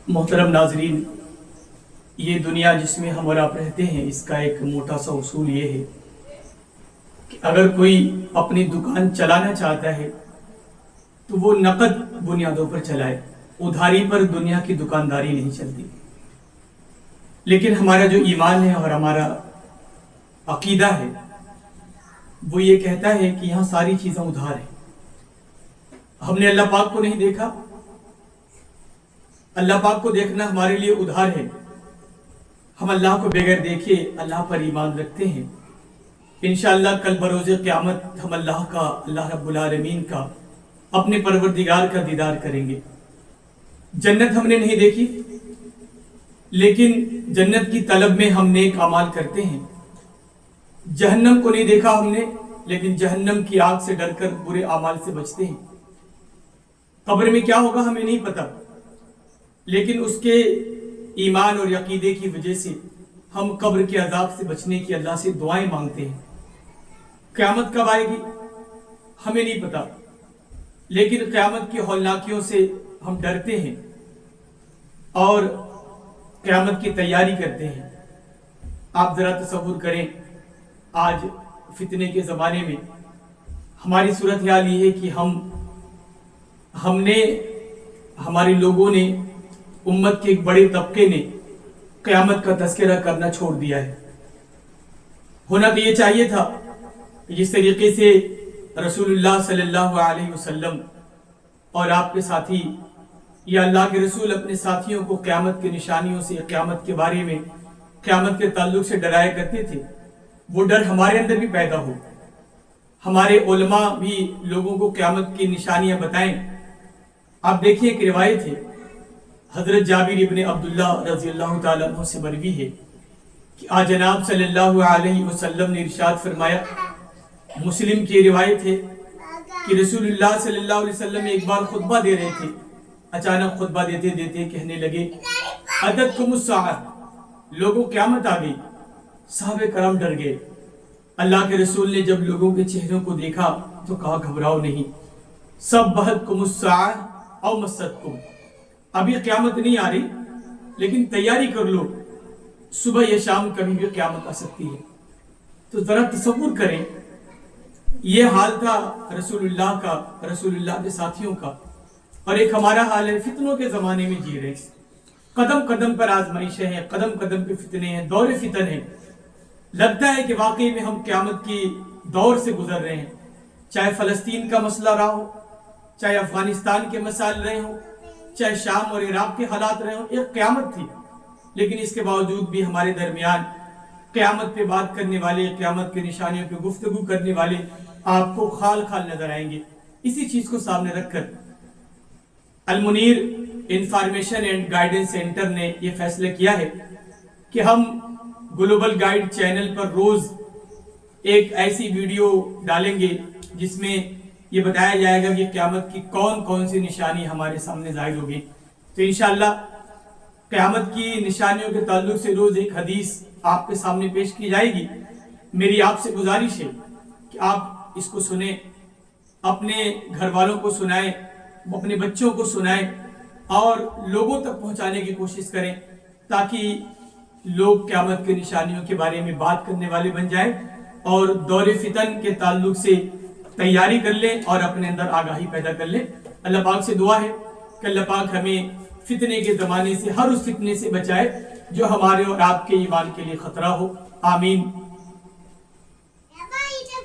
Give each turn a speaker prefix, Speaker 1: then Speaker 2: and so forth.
Speaker 1: محترم ناظرین، یہ دنیا جس میں ہم اور آپ رہتے ہیں، اس کا ایک موٹا سا اصول یہ ہے کہ اگر کوئی اپنی دکان چلانا چاہتا ہے تو وہ نقد بنیادوں پر چلائے، ادھاری پر دنیا کی دکانداری نہیں چلتی۔ لیکن ہمارا جو ایمان ہے اور ہمارا عقیدہ ہے وہ یہ کہتا ہے کہ یہاں ساری چیزیں ادھار ہیں۔ ہم نے اللہ پاک کو نہیں دیکھا، اللہ پاک کو دیکھنا ہمارے لیے ادھار ہے۔ ہم اللہ کو بغیر دیکھے اللہ پر ایمان رکھتے ہیں۔ انشاءاللہ کل بروز قیامت ہم اللہ رب العالمین کا، اپنے پروردگار کا دیدار کریں گے۔ جنت ہم نے نہیں دیکھی، لیکن جنت کی طلب میں ہم نیک اعمال کرتے ہیں۔ جہنم کو نہیں دیکھا ہم نے، لیکن جہنم کی آگ سے ڈر کر برے اعمال سے بچتے ہیں۔ قبر میں کیا ہوگا ہمیں نہیں پتا، لیکن اس کے ایمان اور عقیدے کی وجہ سے ہم قبر کے عذاب سے بچنے کی اللہ سے دعائیں مانگتے ہیں۔ قیامت کب آئے گی ہمیں نہیں پتا، لیکن قیامت کی ہولناکیوں سے ہم ڈرتے ہیں اور قیامت کی تیاری کرتے ہیں۔ آپ ذرا تصور کریں، آج فتنے کے زمانے میں ہماری صورتحال یہ ہے کہ ہمارے لوگوں نے، امت کے ایک بڑے طبقے نے قیامت کا تذکرہ کرنا چھوڑ دیا ہے۔ ہونا تو یہ چاہیے تھا کہ جس طریقے سے رسول اللہ صلی اللہ علیہ وسلم اور آپ کے ساتھی یا اللہ کے رسول اپنے ساتھیوں کو قیامت کی نشانیوں سے، قیامت کے بارے میں، قیامت کے تعلق سے ڈرایا کرتے تھے، وہ ڈر ہمارے اندر بھی پیدا ہو، ہمارے علماء بھی لوگوں کو قیامت کی نشانیاں بتائیں۔ آپ دیکھیے ایک روایت ہے، حضرت جابر ابن عبداللہ رضی اللہ تعالیٰ عنہ سے مروی ہے کہ آج جناب صلی اللہ علیہ وسلم نے ارشاد فرمایا، مسلم کی روایت ہے کہ رسول اللہ صلی اللہ علیہ وسلم ایک بار خطبہ دے رہے تھے، اچانک خطبہ دیتے دیتے کہنے لگے، اتتکم الساعۃ، لوگوں قیامت آ گئی۔ صحابہ کرام ڈر گئے۔ اللہ کے رسول نے جب لوگوں کے چہروں کو دیکھا تو کہا، گھبراؤ نہیں، سبحتکم الساعۃ او مستکم، ابھی قیامت نہیں آ رہی، لیکن تیاری کر لو، صبح یا شام کبھی بھی قیامت آ سکتی ہے۔ تو ذرا تصور کریں، یہ حال تھا رسول اللہ کا، رسول اللہ کے ساتھیوں کا، اور ایک ہمارا حال ہے۔ فتنوں کے زمانے میں جی رہے، قدم قدم پر آزمائشیں ہیں، قدم قدم پہ فتنے ہیں، دور فتن ہیں۔ لگتا ہے کہ واقعی میں ہم قیامت کی دور سے گزر رہے ہیں، چاہے فلسطین کا مسئلہ رہا ہو، چاہے افغانستان کے مسائل رہے ہوں، چاہے شام اور عراق کے حالات رہے ہوں، ایک قیامت تھی۔ لیکن اس کے باوجود بھی ہمارے درمیان قیامت پہ بات کرنے والے، قیامت کے نشانیوں پہ گفتگو کرنے والے آپ کو خال خال نظر آئیں گے۔ اسی چیز کو سامنے رکھ کر المنیر انفارمیشن اینڈ گائیڈنس سینٹر نے یہ فیصلہ کیا ہے کہ ہم گلوبل گائیڈ چینل پر روز ایک ایسی ویڈیو ڈالیں گے جس میں یہ بتایا جائے گا کہ قیامت کی کون کون سی نشانی ہمارے سامنے ظاہر ہوگی۔ تو انشاءاللہ قیامت کی نشانیوں کے تعلق سے روز ایک حدیث آپ کے سامنے پیش کی جائے گی۔ میری آپ سے گزارش ہے کہ آپ اس کو سنیں، اپنے گھر والوں کو سنائیں، اپنے بچوں کو سنائیں اور لوگوں تک پہنچانے کی کوشش کریں، تاکہ لوگ قیامت کے نشانیوں کے بارے میں بات کرنے والے بن جائیں اور دور فتن کے تعلق سے تیاری کر لیں اور اپنے اندر آگاہی پیدا کر لیں۔ اللہ پاک سے دعا ہے کہ اللہ پاک ہمیں فتنے کے زمانے سے، ہر اس فتنے سے بچائے جو ہمارے اور آپ کے ایمان کے لیے خطرہ ہو۔ آمین۔